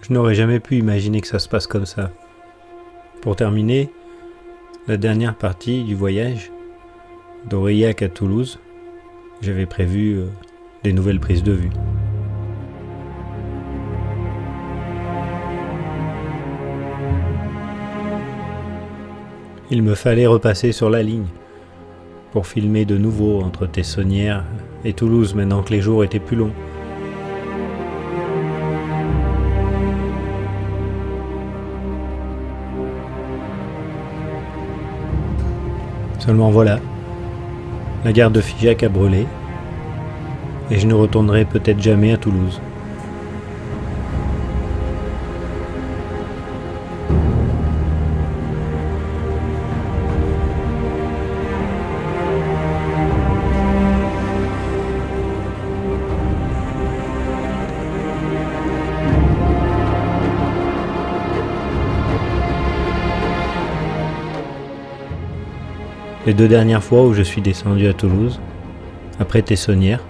Je n'aurais jamais pu imaginer que ça se passe comme ça. Pour terminer, la dernière partie du voyage, d'Aurillac à Toulouse, j'avais prévu des nouvelles prises de vue. Il me fallait repasser sur la ligne pour filmer de nouveau entre Tessonnières et Toulouse maintenant que les jours étaient plus longs. Seulement voilà, la gare de Figeac a brûlé et je ne retournerai peut-être jamais à Toulouse. Les 2 dernières fois où je suis descendu à Toulouse, après Tessonnières,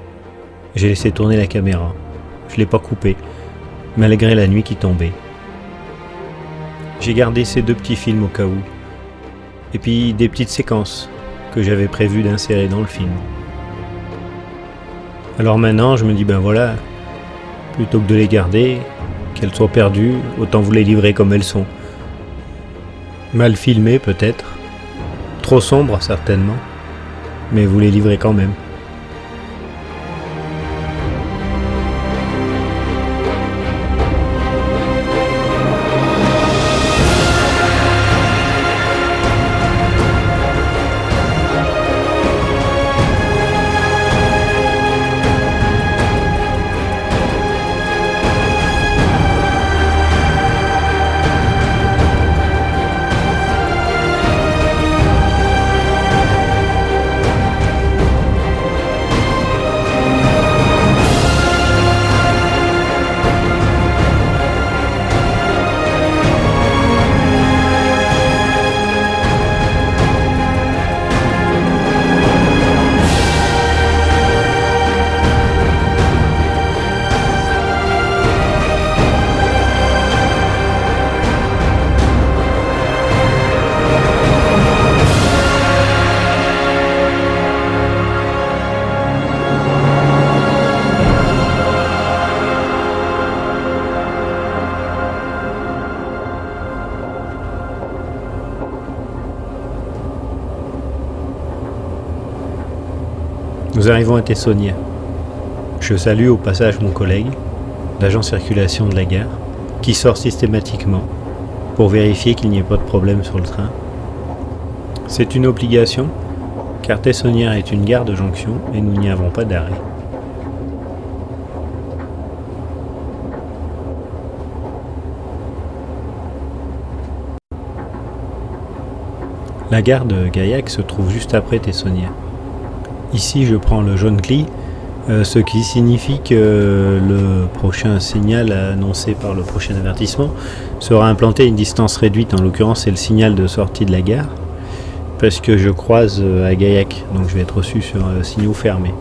j'ai laissé tourner la caméra. Je ne l'ai pas coupée, malgré la nuit qui tombait. J'ai gardé ces 2 petits films au cas où, et puis des petites séquences que j'avais prévu d'insérer dans le film. Alors maintenant, je me dis ben voilà, plutôt que de les garder, qu'elles soient perdues, autant vous les livrer comme elles sont. Mal filmées peut-être, trop sombre certainement, mais vous les livrez quand même. Nous arrivons à Tessonnières. Je salue au passage mon collègue, l'agent circulation de la gare, qui sort systématiquement pour vérifier qu'il n'y ait pas de problème sur le train. C'est une obligation, car Tessonnières est une gare de jonction et nous n'y avons pas d'arrêt. La gare de Gaillac se trouve juste après Tessonnières. Ici, je prends le jaune gris, ce qui signifie que le prochain signal annoncé par le prochain avertissement sera implanté à une distance réduite. En l'occurrence, c'est le signal de sortie de la gare, parce que je croise à Gaillac, donc je vais être reçu sur signaux fermés.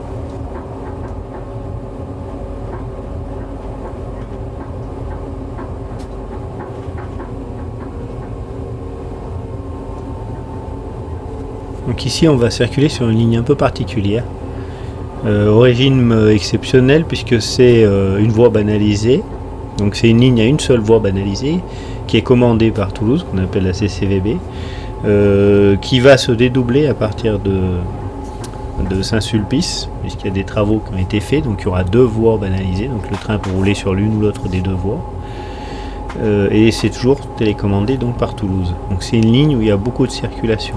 Donc ici on va circuler sur une ligne un peu particulière, au régime exceptionnel puisque c'est une voie banalisée, donc c'est une ligne à une seule voie banalisée qui est commandée par Toulouse, qu'on appelle la CCVB, qui va se dédoubler à partir de Saint-Sulpice, puisqu'il y a des travaux qui ont été faits, donc il y aura 2 voies banalisées, donc le train peut rouler sur l'une ou l'autre des 2 voies, et c'est toujours télécommandé donc par Toulouse. Donc c'est une ligne où il y a beaucoup de circulation.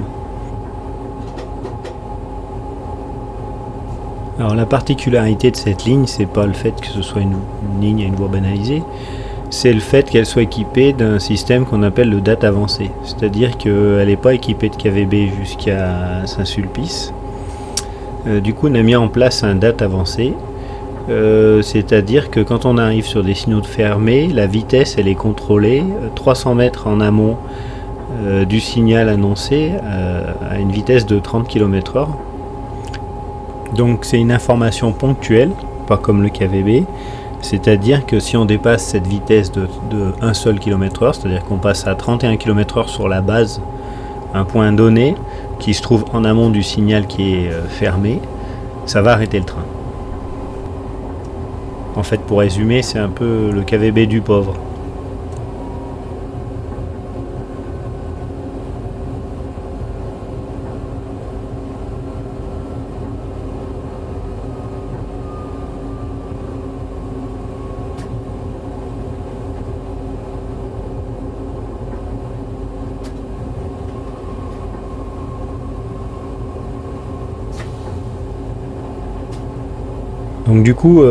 Alors la particularité de cette ligne, c'est pas le fait que ce soit une ligne à une voie banalisée, c'est le fait qu'elle soit équipée d'un système qu'on appelle le DAT avancé. C'est-à-dire qu'elle n'est pas équipée de KVB jusqu'à Saint-Sulpice. Du coup, on a mis en place un DAT avancé. C'est-à-dire que quand on arrive sur des signaux de fermés, la vitesse elle est contrôlée 300 mètres en amont du signal annoncé à une vitesse de 30 km/h. Donc c'est une information ponctuelle, pas comme le KVB. C'est-à-dire que si on dépasse cette vitesse de 1 seul km/h, c'est-à-dire qu'on passe à 31 km/h sur la base, un point donné qui se trouve en amont du signal qui est fermé, ça va arrêter le train. En fait, pour résumer, c'est un peu le KVB du pauvre. Donc du coup,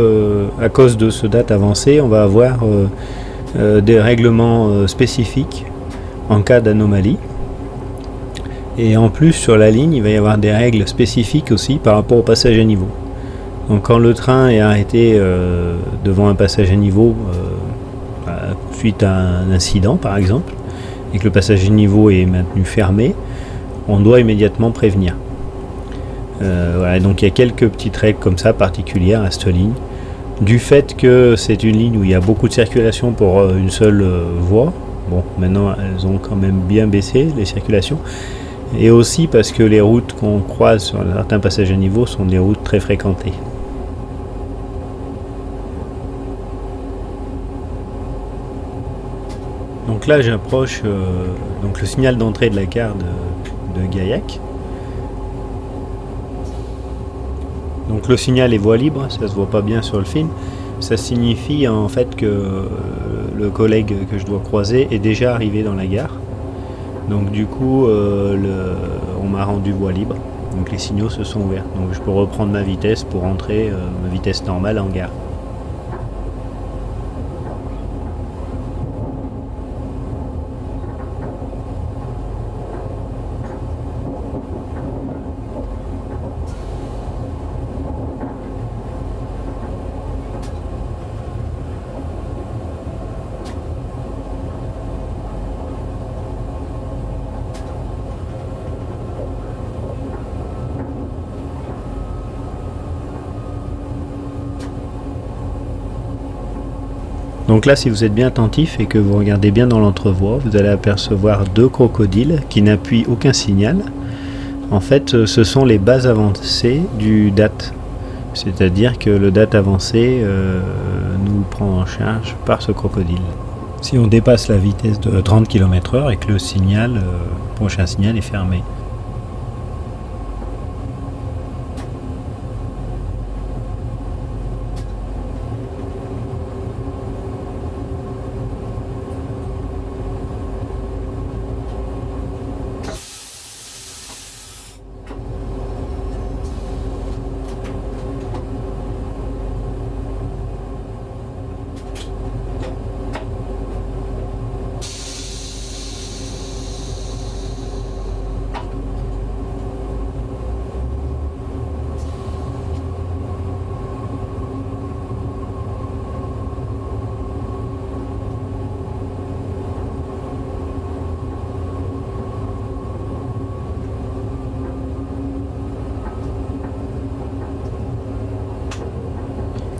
à cause de ce date avancée, on va avoir des règlements spécifiques en cas d'anomalie. Et en plus, sur la ligne, il va y avoir des règles spécifiques aussi par rapport au passage à niveau. Donc quand le train est arrêté devant un passage à niveau suite à un incident par exemple, et que le passage à niveau est maintenu fermé, on doit immédiatement prévenir. Voilà, donc il y a quelques petites règles comme ça particulières à cette ligne. Du fait que c'est une ligne où il y a beaucoup de circulation pour une seule voie, bon maintenant elles ont quand même bien baissé les circulations, et aussi parce que les routes qu'on croise sur certains passages à niveau sont des routes très fréquentées. Donc là j'approche donc le signal d'entrée de la gare de Gaillac. Donc le signal est voie libre, ça se voit pas bien sur le film. Ça signifie en fait que le collègue que je dois croiser est déjà arrivé dans la gare. Donc du coup on m'a rendu voie libre. Donc les signaux se sont ouverts. Donc je peux reprendre ma vitesse pour entrer ma vitesse normale en gare. Donc là, si vous êtes bien attentif et que vous regardez bien dans l'entrevoie, vous allez apercevoir deux crocodiles qui n'appuient aucun signal. En fait, ce sont les bases avancées du DAT. C'est-à-dire que le DAT avancé nous prend en charge par ce crocodile. Si on dépasse la vitesse de 30 km/h et que le signal, prochain signal est fermé.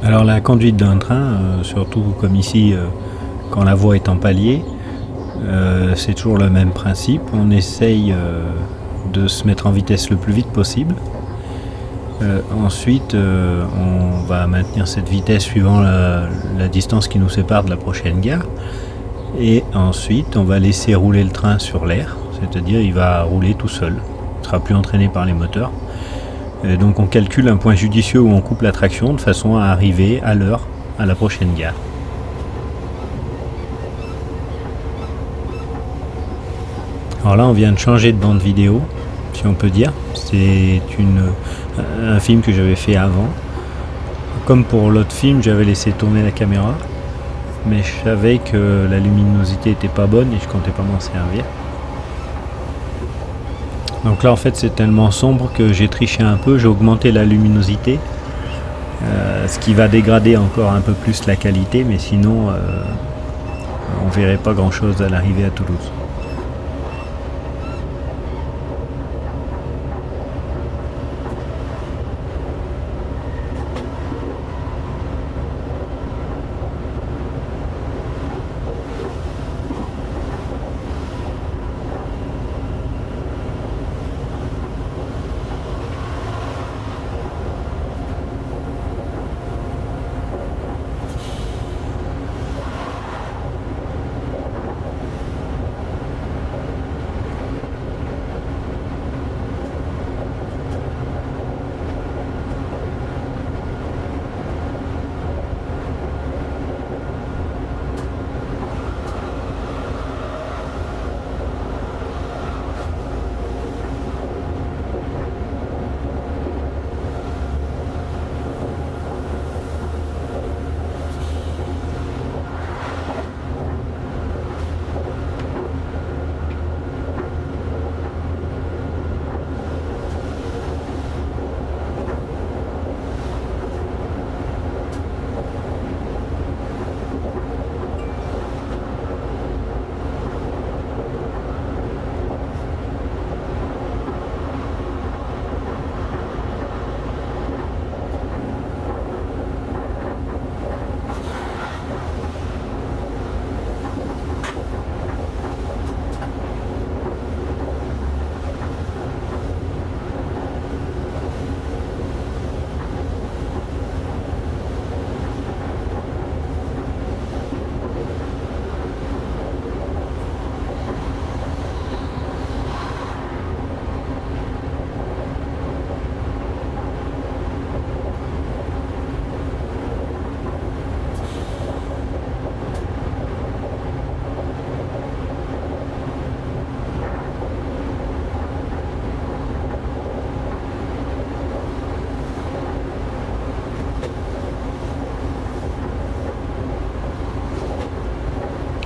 Alors la conduite d'un train, surtout comme ici, quand la voie est en palier, c'est toujours le même principe. On essaye de se mettre en vitesse le plus vite possible. Ensuite, on va maintenir cette vitesse suivant la distance qui nous sépare de la prochaine gare. Et ensuite, on va laisser rouler le train sur l'air, c'est-à-dire il va rouler tout seul. Il ne sera plus entraîné par les moteurs. Donc on calcule un point judicieux où on coupe la traction de façon à arriver à l'heure à la prochaine gare. Alors là on vient de changer de bande vidéo, si on peut dire. C'est un film que j'avais fait avant. Comme pour l'autre film, j'avais laissé tourner la caméra, mais je savais que la luminosité était pas bonne et je comptais pas m'en servir. Donc là en fait c'est tellement sombre que j'ai triché un peu, j'ai augmenté la luminosité, ce qui va dégrader encore un peu plus la qualité, mais sinon on verrait pas grand chose à l'arrivée à Toulouse.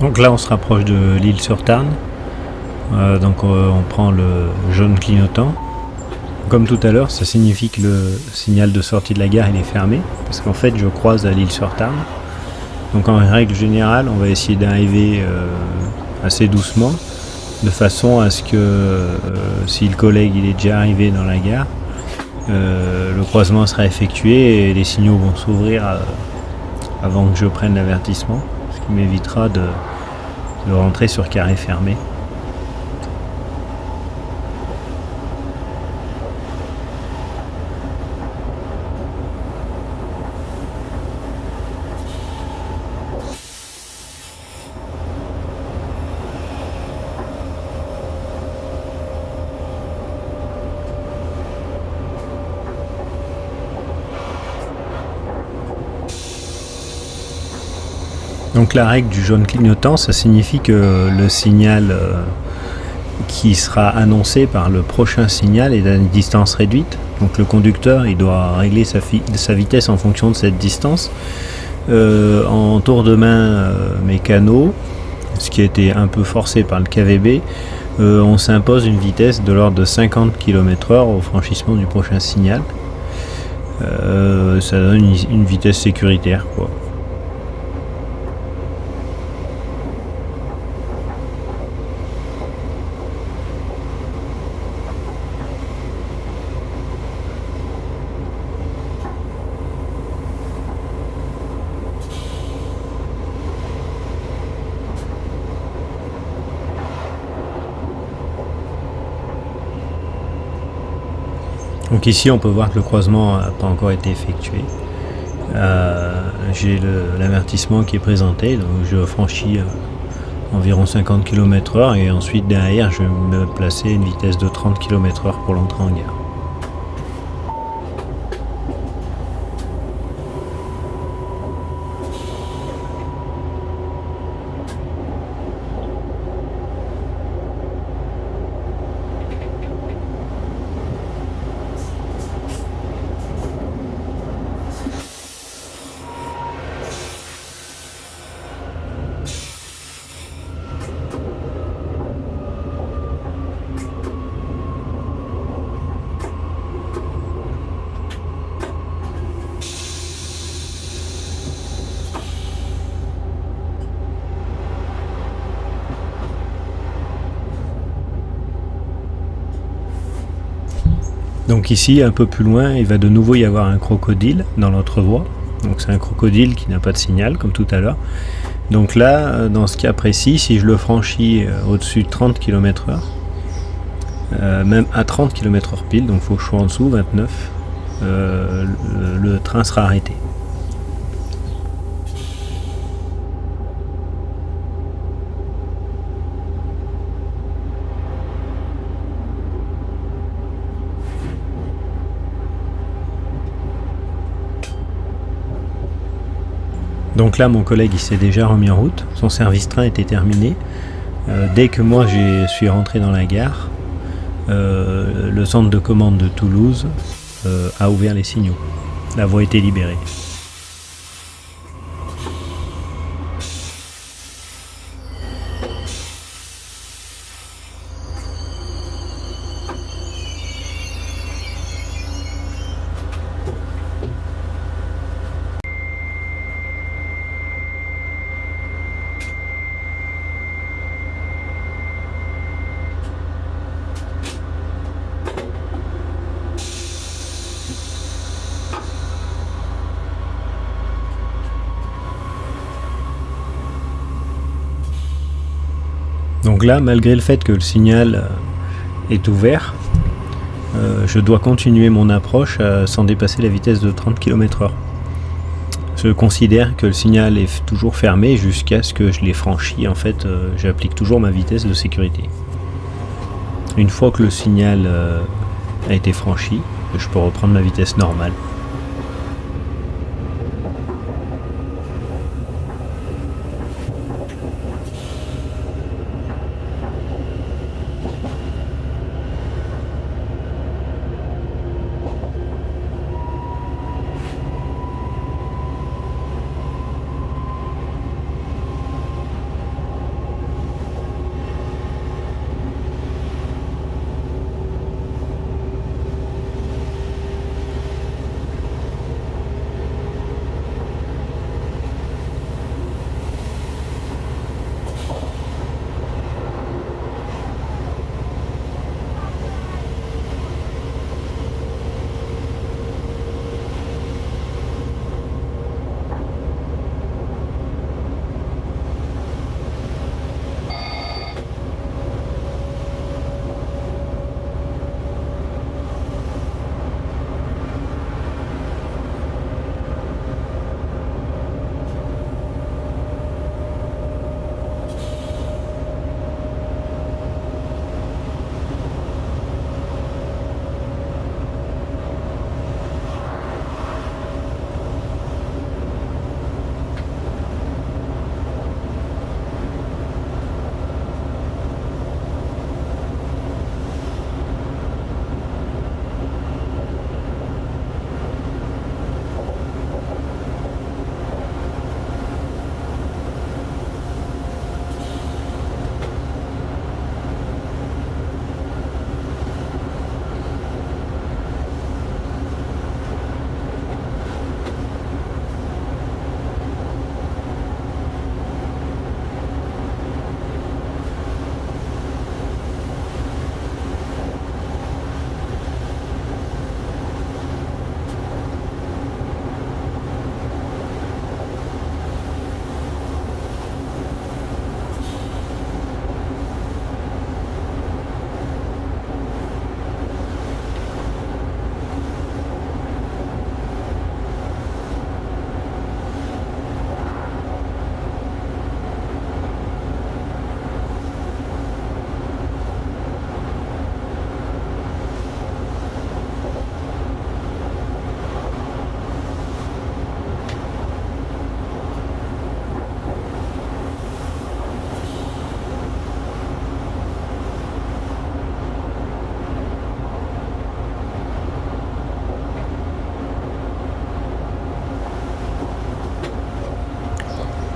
Donc là on se rapproche de l'Isle-sur-Tarn, donc on prend le jaune clignotant. Comme tout à l'heure, ça signifie que le signal de sortie de la gare il est fermé, parce qu'en fait je croise à l'Isle-sur-Tarn. Donc en règle générale on va essayer d'arriver assez doucement, de façon à ce que si le collègue il est déjà arrivé dans la gare, le croisement sera effectué et les signaux vont s'ouvrir avant que je prenne l'avertissement, ce qui m'évitera de rentrer sur carré fermé. Donc la règle du jaune clignotant, ça signifie que le signal qui sera annoncé par le prochain signal est à une distance réduite. Donc le conducteur il doit régler sa vitesse en fonction de cette distance. En tour de main mécano, ce qui a été un peu forcé par le KVB, on s'impose une vitesse de l'ordre de 50 km/h au franchissement du prochain signal. Ça donne une vitesse sécuritaire, quoi. Donc ici on peut voir que le croisement n'a pas encore été effectué. J'ai l'avertissement qui est présenté, donc je franchis environ 50 km/h et ensuite derrière je vais me placer à une vitesse de 30 km/h pour l'entrée en gare. Donc ici, un peu plus loin, il va de nouveau y avoir un crocodile dans l'autre voie. Donc c'est un crocodile qui n'a pas de signal, comme tout à l'heure. Donc là, dans ce cas précis, si je le franchis au-dessus de 30 km/h, même à 30 km/h pile, donc il faut que je sois en dessous, 29, le train sera arrêté. Donc là, mon collègue il s'est déjà remis en route, son service train était terminé. Dès que moi je suis rentré dans la gare, le centre de commande de Toulouse a ouvert les signaux. La voie a été libérée. Donc là, malgré le fait que le signal est ouvert, je dois continuer mon approche sans dépasser la vitesse de 30 km/h. Je considère que le signal est toujours fermé jusqu'à ce que je l'ai franchi. En fait, j'applique toujours ma vitesse de sécurité. Une fois que le signal a été franchi, je peux reprendre ma vitesse normale.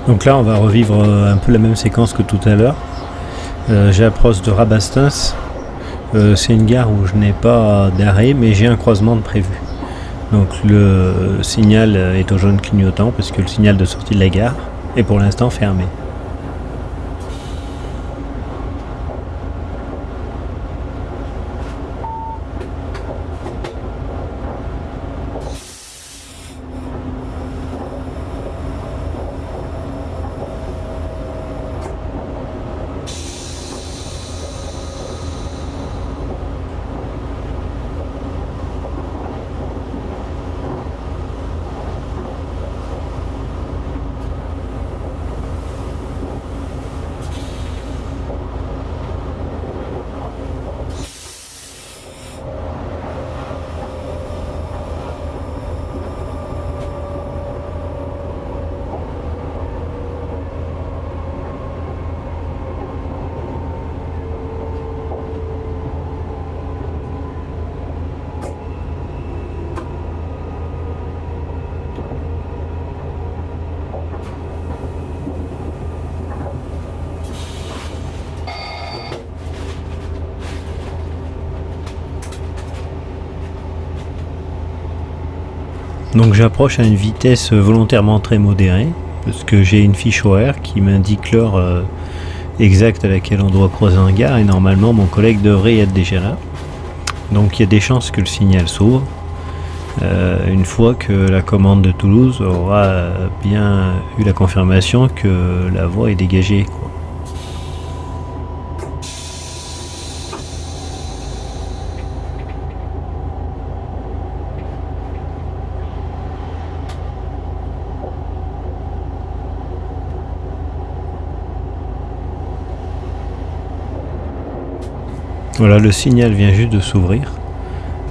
Donc là, on va revivre un peu la même séquence que tout à l'heure. J'approche de Rabastens. C'est une gare où je n'ai pas d'arrêt, mais j'ai un croisement de prévu. Donc le signal est au jaune clignotant parce que le signal de sortie de la gare est pour l'instant fermé. Donc j'approche à une vitesse volontairement très modérée, parce que j'ai une fiche horaire qui m'indique l'heure exacte à laquelle on doit croiser un gare, et normalement mon collègue devrait être déjà là. Donc il y a des chances que le signal s'ouvre, une fois que la commande de Toulouse aura bien eu la confirmation que la voie est dégagée, quoi. Voilà, le signal vient juste de s'ouvrir.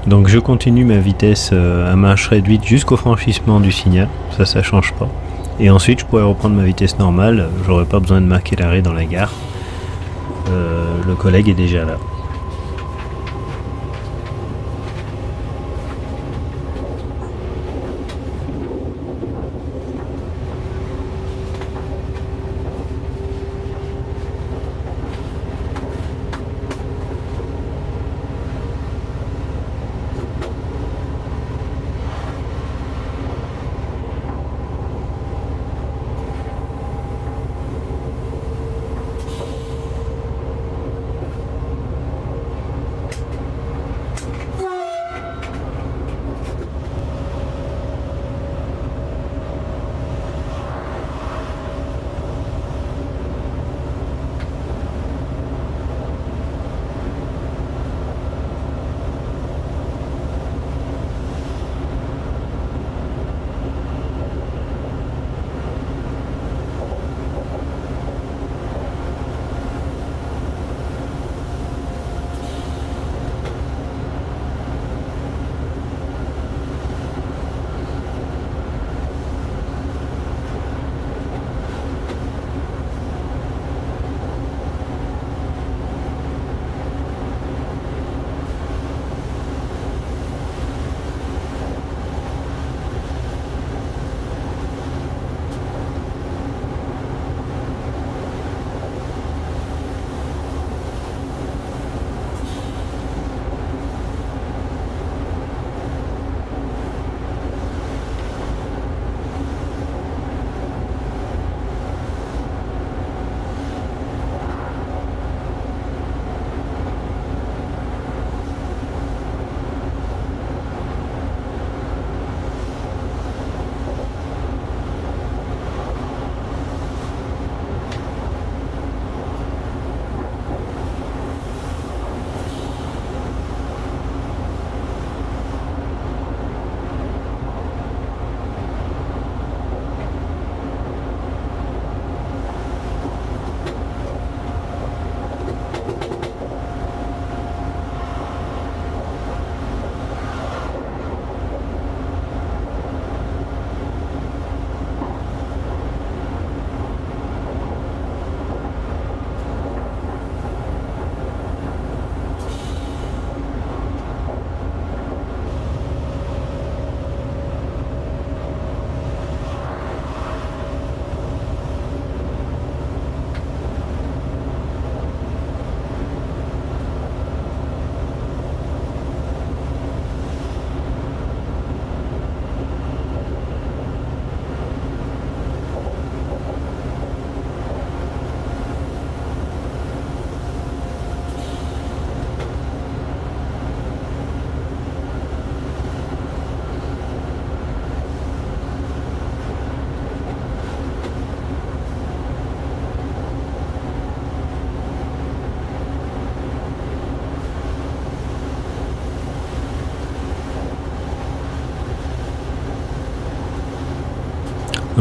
Donc je continue ma vitesse à marche réduite jusqu'au franchissement du signal, ça change pas. Et ensuite je pourrais reprendre ma vitesse normale, j'aurais pas besoin de marquer l'arrêt dans la gare. Le collègue est déjà là.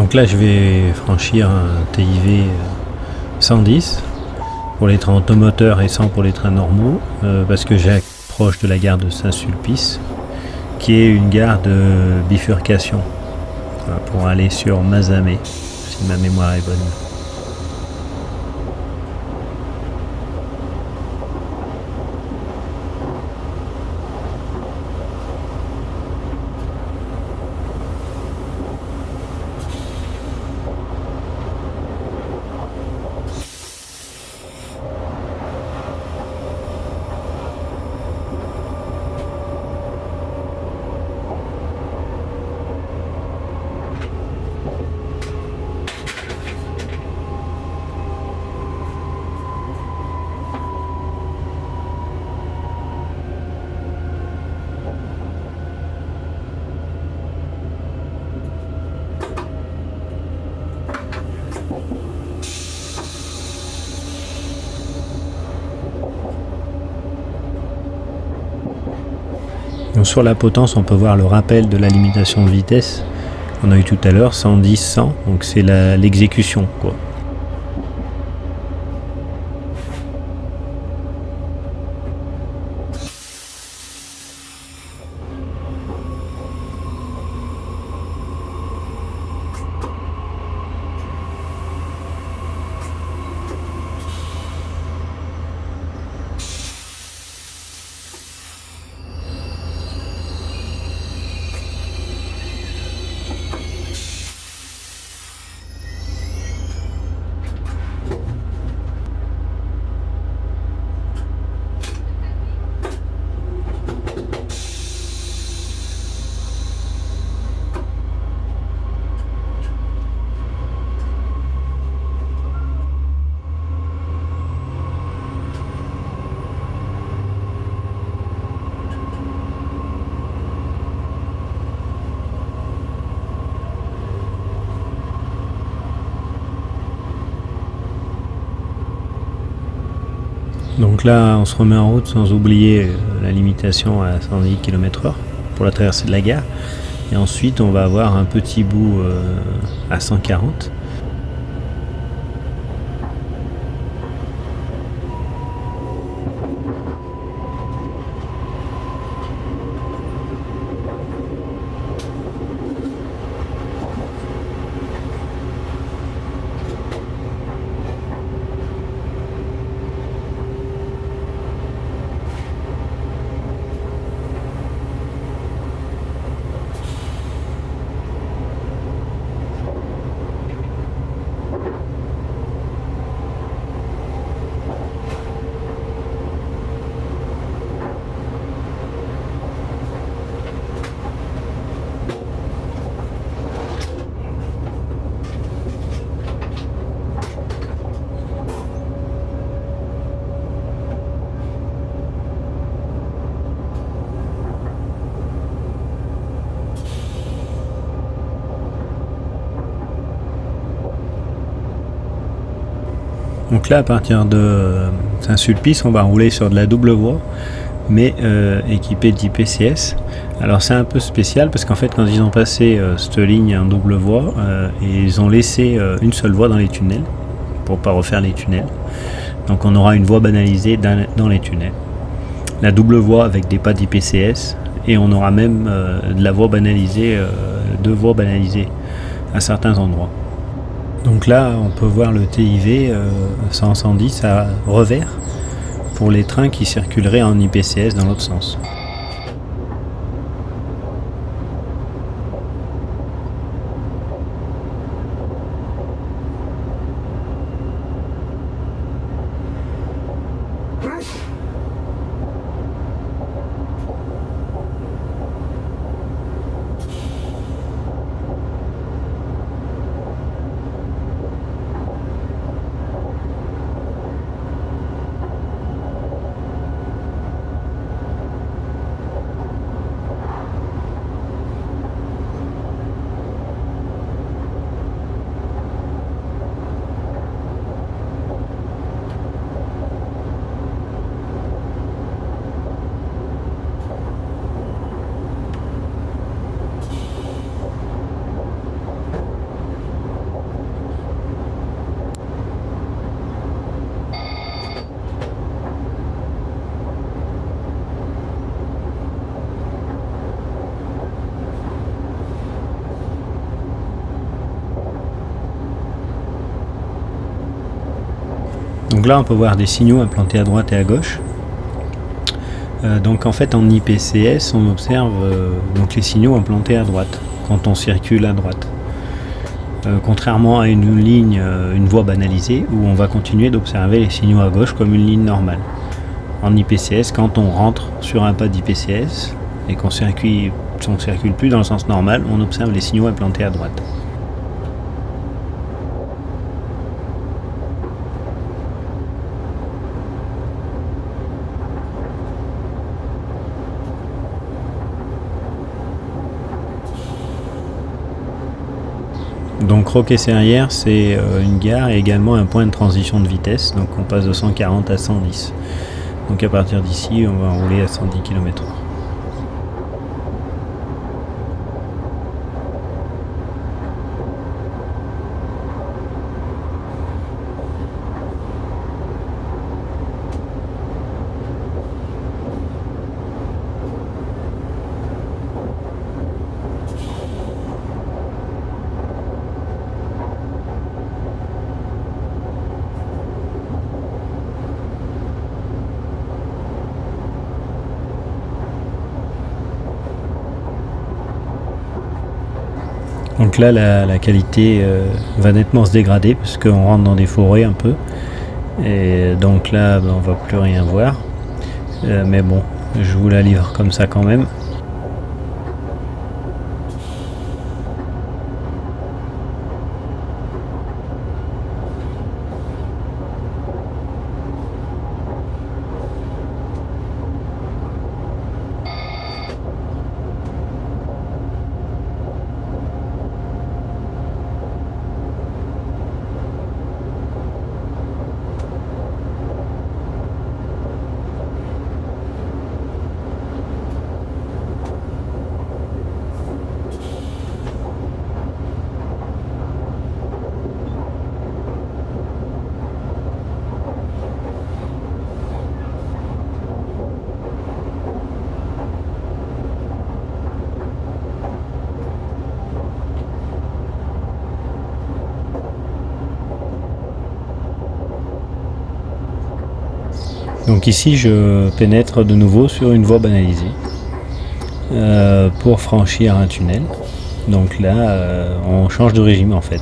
Donc là je vais franchir un TIV 110 pour les trains automoteurs et 100 pour les trains normaux, parce que j'approche de la gare de Saint-Sulpice, qui est une gare de bifurcation, voilà, pour aller sur Mazamet, si ma mémoire est bonne. Donc sur la potence, on peut voir le rappel de la limitation de vitesse qu'on a eu tout à l'heure, 110-100, donc c'est l'exécution, quoi. Donc là, on se remet en route sans oublier la limitation à 110 km/h pour la traversée de la gare. Et ensuite, on va avoir un petit bout à 140. Donc là, à partir de Saint-Sulpice, on va rouler sur de la double voie, mais équipée d'IPCS. Alors c'est un peu spécial parce qu'en fait, quand ils ont passé cette ligne en double voie, ils ont laissé une seule voie dans les tunnels pour pas refaire les tunnels. Donc on aura une voie banalisée dans les tunnels. La double voie avec des pas d'IPCS, et on aura même de la voie banalisée, deux voies banalisées à certains endroits. Donc là, on peut voir le TIV 110 à revers pour les trains qui circuleraient en IPCS dans l'autre sens. Donc là on peut voir des signaux implantés à droite et à gauche. Donc en fait en IPCS on observe donc les signaux implantés à droite quand on circule à droite. Contrairement à une ligne, une voie banalisée où on va continuer d'observer les signaux à gauche comme une ligne normale. En IPCS, quand on rentre sur un pas d'IPCS et qu'on circule plus dans le sens normal, on observe les signaux implantés à droite. Donc Roquet-Serrières, c'est une gare et également un point de transition de vitesse. Donc on passe de 140 à 110. Donc à partir d'ici, on va rouler à 110 km/h. Donc là, la qualité va nettement se dégrader parce qu'on rentre dans des forêts un peu. Et donc là, on va plus rien voir. Mais bon, je vous la livre comme ça quand même. Donc ici je pénètre de nouveau sur une voie banalisée pour franchir un tunnel. Donc là on change de régime en fait.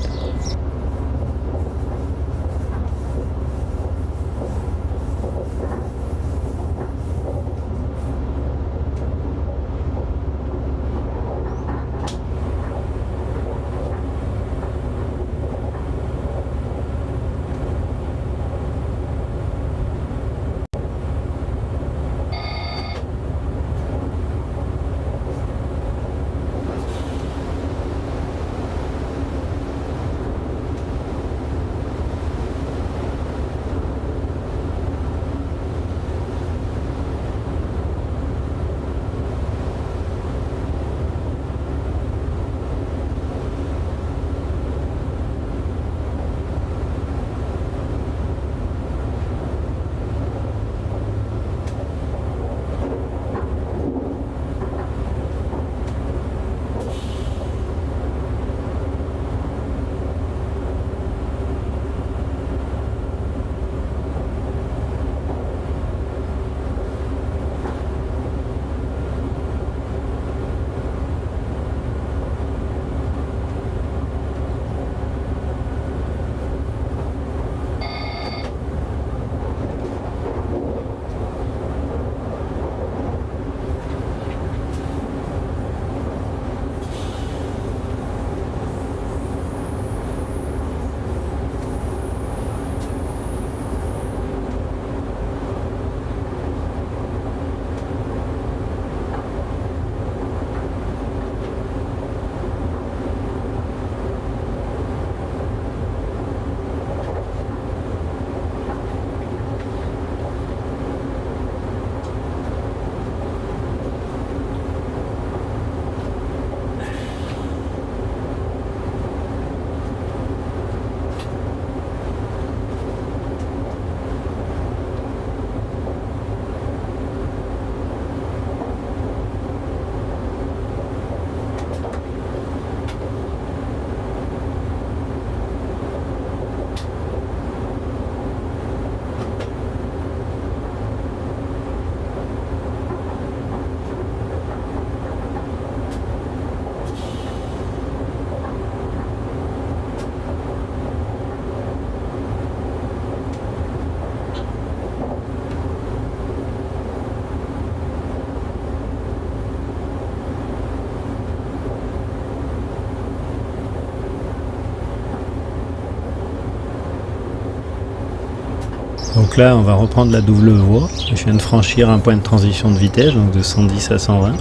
Donc là, on va reprendre la double voie. Je viens de franchir un point de transition de vitesse, donc de 110 à 120.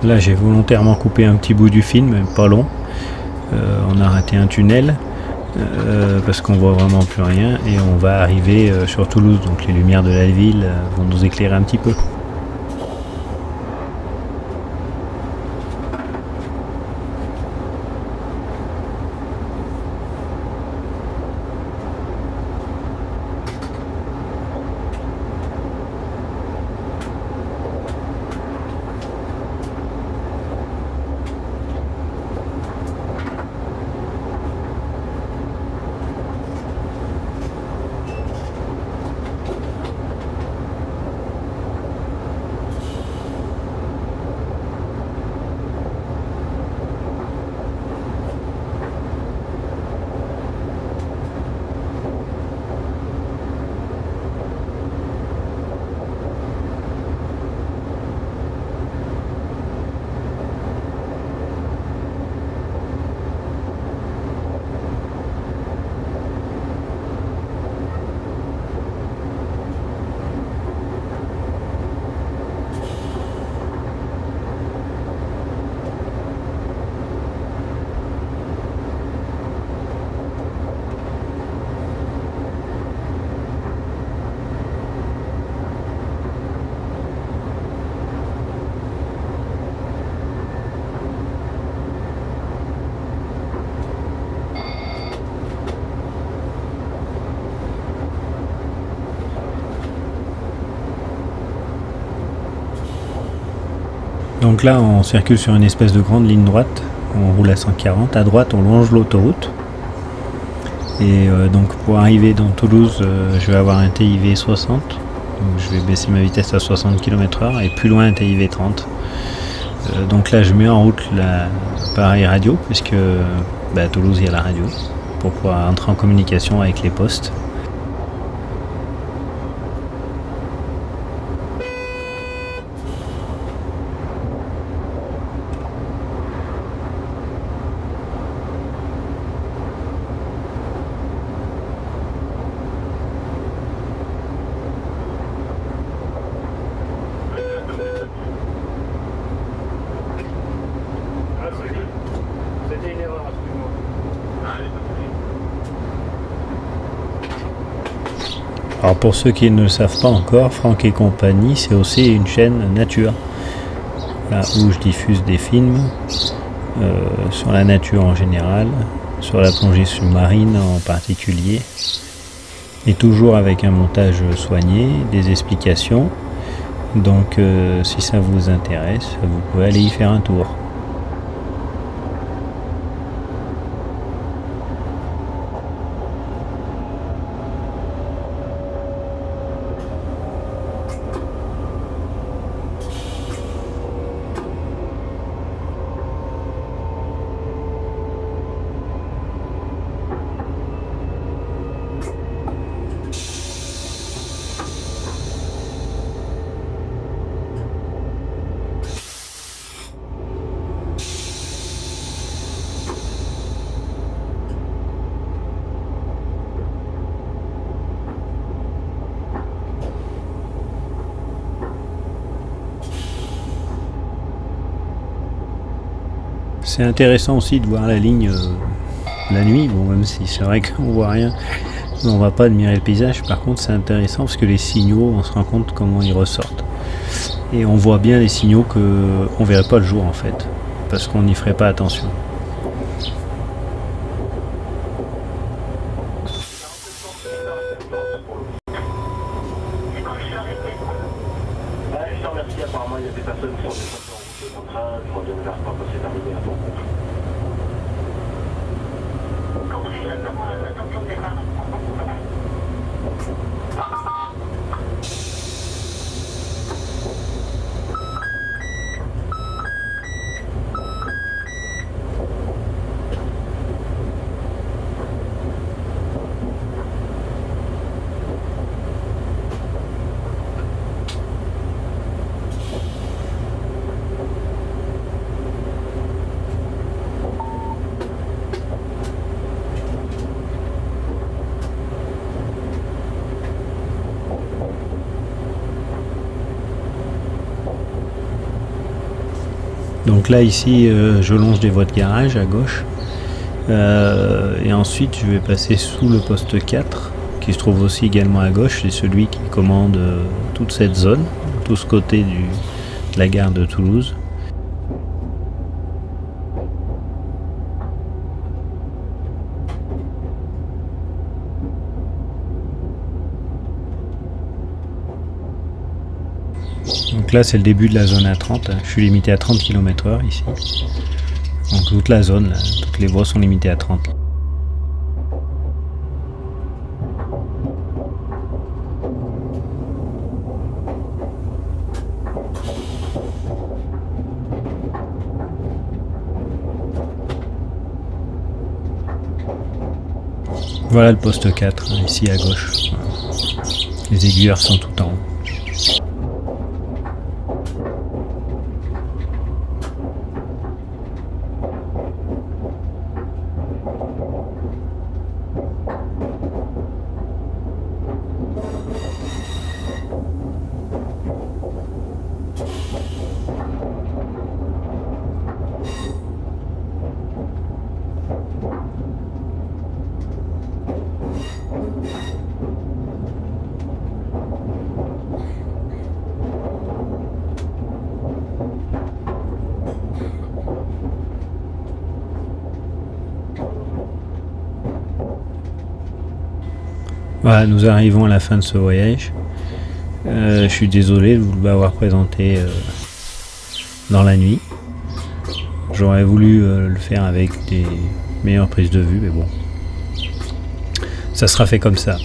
Là, j'ai volontairement coupé un petit bout du film, pas long. On a raté un tunnel parce qu'on voit vraiment plus rien et on va arriver sur Toulouse. Donc les lumières de la ville vont nous éclairer un petit peu. Donc là, on circule sur une espèce de grande ligne droite. On roule à 140. À droite, on longe l'autoroute. Et donc pour arriver dans Toulouse, je vais avoir un TIV 60. Donc je vais baisser ma vitesse à 60 km/h et plus loin un TIV 30. Donc là, je mets en route l'appareil radio puisque à Toulouse, il y a la radio pour pouvoir entrer en communication avec les postes. C'était une erreur, excuse-moi. Alors pour ceux qui ne le savent pas encore, Franck et compagnie, c'est aussi une chaîne nature, là où je diffuse des films sur la nature en général, sur la plongée sous-marine en particulier, et toujours avec un montage soigné, des explications. Donc si ça vous intéresse, vous pouvez aller y faire un tour. C'est intéressant aussi de voir la ligne la nuit, bon, même si c'est vrai qu'on voit rien, on va pas admirer le paysage. Par contre, c'est intéressant parce que les signaux, on se rend compte comment ils ressortent. Et on voit bien les signaux qu'on verrait pas le jour en fait, parce qu'on n'y ferait pas attention. Je te remercie, apparemment il y a des Les personnes qui sont descendues en route de train, je reviens vers toi quand c'est terminé à ton compte. Compris, attention départ. Donc là ici je longe des voies de garage à gauche et ensuite je vais passer sous le poste 4 qui se trouve aussi également à gauche, c'est celui qui commande toute cette zone, tout ce côté de la gare de Toulouse. Donc là c'est le début de la zone A30, je suis limité à 30 km/h ici. Donc toute la zone, là, toutes les voies sont limitées à 30. Voilà le poste 4, ici à gauche. Les aiguilleurs sont tout en haut. Voilà, nous arrivons à la fin de ce voyage. Je suis désolé de vous l'avoir présenté dans la nuit. J'aurais voulu le faire avec des meilleures prises de vue, mais bon, ça sera fait comme ça.